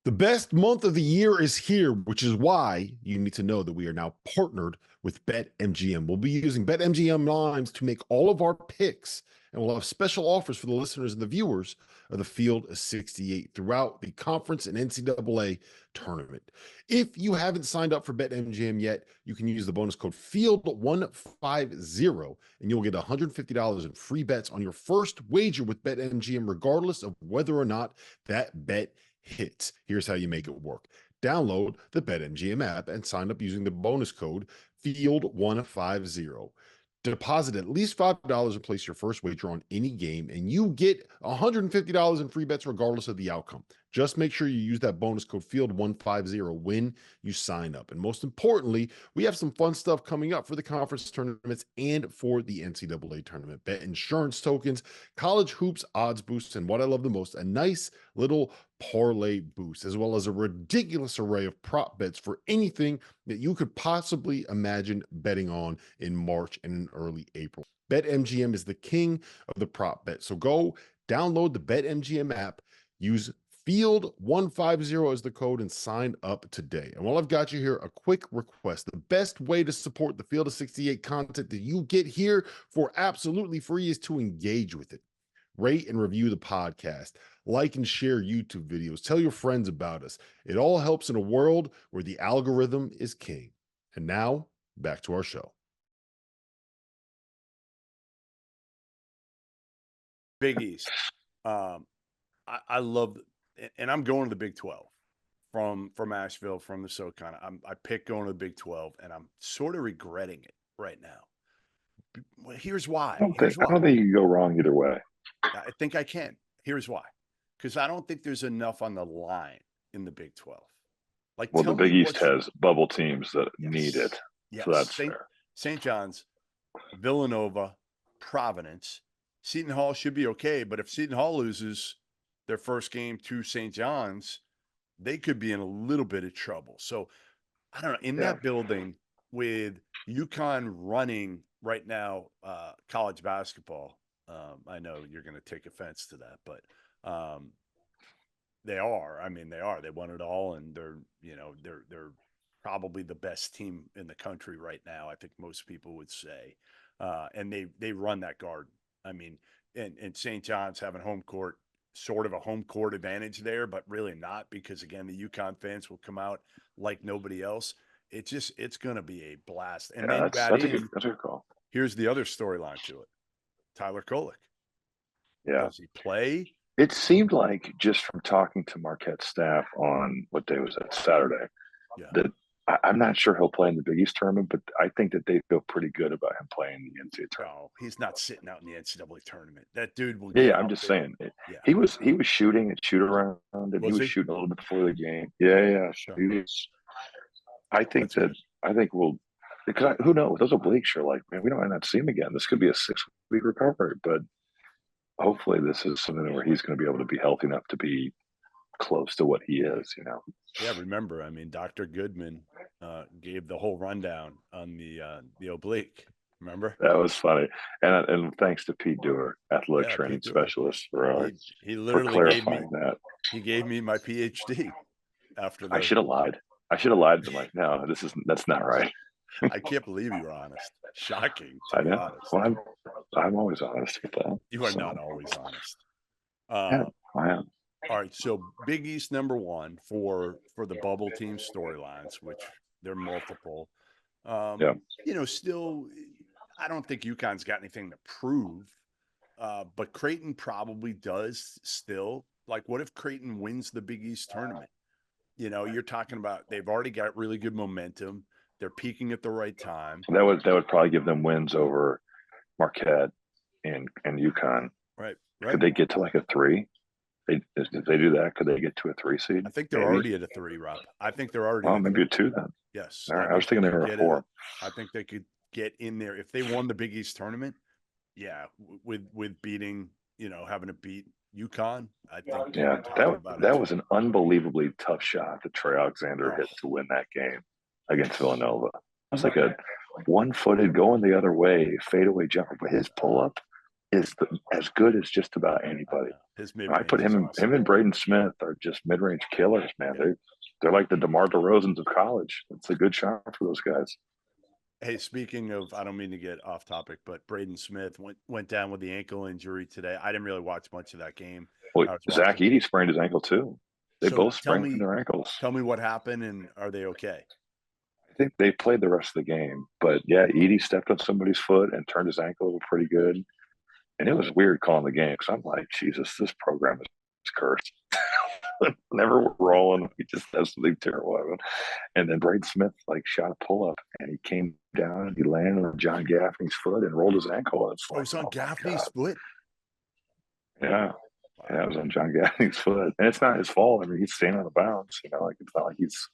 The best month of the year is here, which is why you need to know that we are now partnered with BetMGM. We'll be using BetMGM lines to make all of our picks, and we'll have special offers for the listeners and the viewers of the Field of 68 throughout the conference and NCAA tournament. If you haven't signed up for BetMGM yet, you can use the bonus code FIELD150, and you'll get $150 in free bets on your first wager with BetMGM, regardless of whether or not that bet hits. Here's how you make it work. Download the BetMGM app and sign up using the bonus code FIELD150. Deposit at least $5 and place your first wager on any game, and you get $150 in free bets regardless of the outcome. Just make sure you use that bonus code FIELD150 when you sign up. And most importantly, we have some fun stuff coming up for the conference tournaments and for the NCAA tournament. Bet insurance tokens, college hoops odds boosts, and what I love the most, a nice little parlay boost, as well as a ridiculous array of prop bets for anything that you could possibly imagine betting on in March and in early April. BetMGM is the king of the prop bet. So go download the BetMGM app, use Field150 as the code, and sign up today. And while I've got you here, a quick request. The best way to support the Field of 68 content that you get here for absolutely free is to engage with it. Rate and review the podcast. Like and share YouTube videos. Tell your friends about us. It all helps in a world where the algorithm is king. And now, back to our show. Big East. I love, and I'm going to the Big 12 from Asheville, from the SoCon. I picked going to the Big 12, and I'm sort of regretting it right now. Well, here's why. I don't think you can go wrong either way. I think I can. Here's why. Because I don't think there's enough on the line in the Big 12. Like, well, the Big East has bubble teams that need it. Yes. So that's fair. St. John's, Villanova, Providence. Seton Hall should be okay, but if Seton Hall loses their first game to St. John's, they could be in a little bit of trouble. So, I don't know. In that building with UConn running right now college basketball, I know you're going to take offense to that, but they are. I mean, they are. They won it all, and they're probably the best team in the country right now. I think most people would say, and they run that garden. I mean, and St. John's having home court, sort of a home court advantage there, but really not, because again, the UConn fans will come out like nobody else. It's going to be a blast. And then that's a good call. Here's the other storyline to it. Tyler Kolek. Yeah. Does he play? It seemed like, just from talking to Marquette staff on what day was that, Saturday, that I'm not sure he'll play in the Big East tournament, but I think that they feel pretty good about him playing in the NCAA tournament. No, he's not sitting out in the NCAA tournament. That dude will. Yeah, I'm just saying. He was shooting at shoot around, and he was shooting a little bit before the game. Yeah. Sure. I think we'll. Because who knows? Those obliques are like, man, we might not see him again. This could be a 6-week recovery, but hopefully this is something where he's going to be able to be healthy enough to be close to what he is, Yeah, remember, I mean, Dr. Goodman gave the whole rundown on the oblique. Remember? That was funny. And thanks to Pete Dewar, athletic training specialist, for clarifying that. He gave me my PhD after that. I should have lied. I'm like, no, that's not right. I can't believe you were honest. Shocking. I know. Well, I'm always honest with that. You are not always honest. Yeah, I am. All right. So Big East #1 for the bubble team storylines, which they're multiple. Still, I don't think UConn's got anything to prove, but Creighton probably does still. Like, what if Creighton wins the Big East tournament? You're talking about they've already got really good momentum. They're peaking at the right time. That would probably give them wins over Marquette and UConn. Right. Could they get to like a 3? If they do that, could they get to a 3 seed? I think they're already at a 3, Rob. I think they're already. Oh, maybe a 2 then. Yes. All right. I was thinking they were a 4. I think they could get in there if they won the Big East tournament. Yeah, with beating, having to beat UConn. I think. Yeah, that was an unbelievably tough shot that Trey Alexander hit to win that game against Villanova. It was like a one-footed going the other way fadeaway jumper, but his pull-up as good as just about anybody. His I put him and Braden Smith are just mid-range killers, man. Yeah. They're like the DeMar DeRozans of college. It's a good shot for those guys. Hey, speaking of, I don't mean to get off topic, but Braden Smith went down with the ankle injury today. I didn't really watch much of that game. Well, Zach Edey sprained his ankle too. They both sprained their ankles. Tell me what happened, and are they okay? I think they played the rest of the game, but yeah, Edey stepped on somebody's foot and turned his ankle pretty good. And it was weird calling the game because I'm like, Jesus, this program is cursed. Never rolling. We just have something terrible. And then Braden Smith shot a pull up and he came down and he landed on John Gaffney's foot and rolled his ankle. It's it's on Gaffney's foot. Yeah. Yeah, it was on John Gaffney's foot. And it's not his fault. I mean, he's staying on the bounce, it's not like it's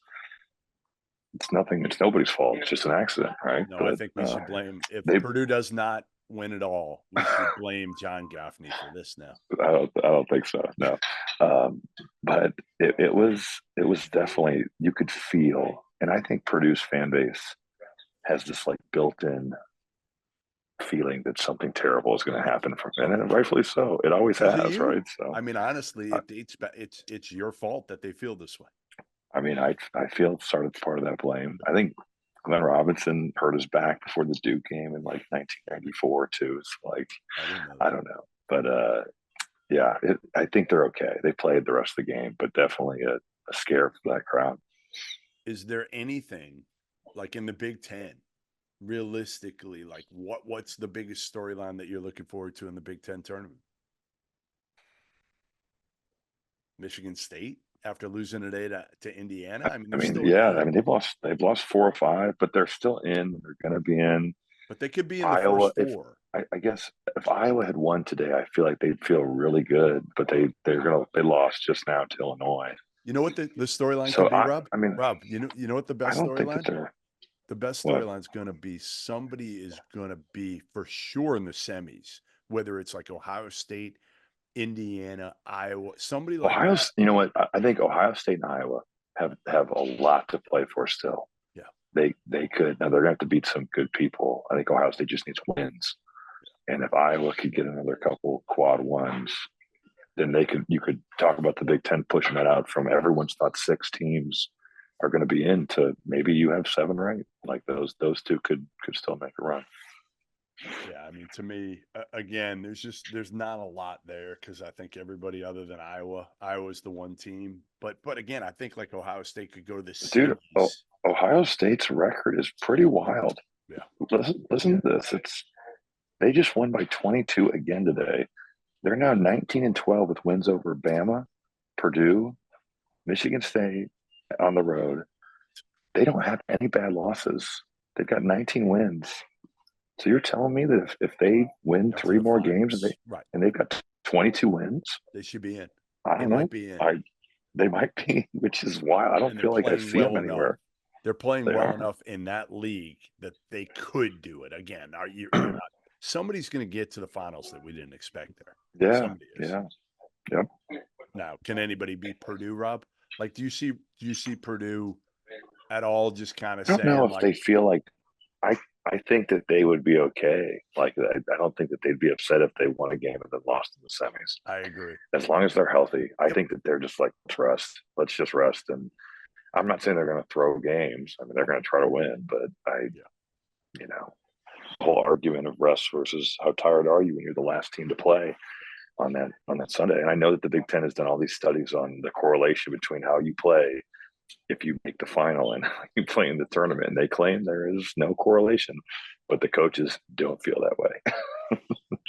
nothing, it's nobody's fault. It's just an accident, right? No, I think we should blame if Purdue does not win it all, we should blame John Gaffney for this now. I don't think so. No. But it was definitely, you could feel, and I think Purdue's fan base has this built-in feeling that something terrible is going to happen from them, and rightfully so. It always has, right? So I mean, honestly, it's your fault that they feel this way. I mean, I feel sort of part of that blame. I think Glenn Robinson hurt his back before the Duke game in 1994 too. It's I don't know, but yeah, I think they're okay. They played the rest of the game, but definitely a scare for that crowd. Is there anything in the Big Ten, realistically, what's the biggest storyline that you're looking forward to in the Big Ten tournament? Michigan State after losing today to Indiana. I mean, yeah. I mean, they've lost 4 or 5, but they're still in. They're going to be in. But they could be in Iowa, the first 4. I guess if Iowa had won today, I feel like they'd feel really good. But they lost just now to Illinois. You know what the storyline could be, Rob? I mean, Rob, you know what the best storyline? The best storyline is going to be somebody is going to be for sure in the semis, whether it's Ohio State, Indiana, Iowa, somebody like Ohio. That. You know what? I think Ohio State and Iowa have a lot to play for still. Yeah, they could. Now they're going to have to beat some good people. I think Ohio State just needs wins, and if Iowa could get another couple quad ones, then you could talk about the Big Ten pushing that out from everyone's thought 6 teams are going to be in to maybe you have 7 or 8. Those two could still make a run. Yeah, I mean, to me, again, there's not a lot there because I think everybody other than Iowa's the one team. But again, I think Ohio State could go to the semis. Dude, Ohio State's record is pretty wild. Yeah, listen to this. They just won by 22 again today. They're now 19-12 with wins over Bama, Purdue, Michigan State on the road. They don't have any bad losses. They've got 19 wins. So you're telling me that if they win 3 more games and they've got 22 wins, they should be in. They might be, which is wild. I don't feel like I see them anywhere. They're playing well enough in that league that they could do it again. You're not, somebody's going to get to the finals that we didn't expect there. Yeah, yeah, yep. Now, can anybody beat Purdue, Rob? Do you see Purdue at all? Just kind of. I don't know if they feel like. I think that they would be okay. I don't think that they'd be upset if they won a game and then lost in the semis. I agree. As long as they're healthy, I think that they're just let's just rest. And I'm not saying they're going to throw games. I mean, they're going to try to win, but the whole argument of rest versus how tired are you when you're the last team to play on that Sunday. And I know that the Big Ten has done all these studies on the correlation between how you play if you make the final and you play in the tournament, and they claim there is no correlation, but the coaches don't feel that way.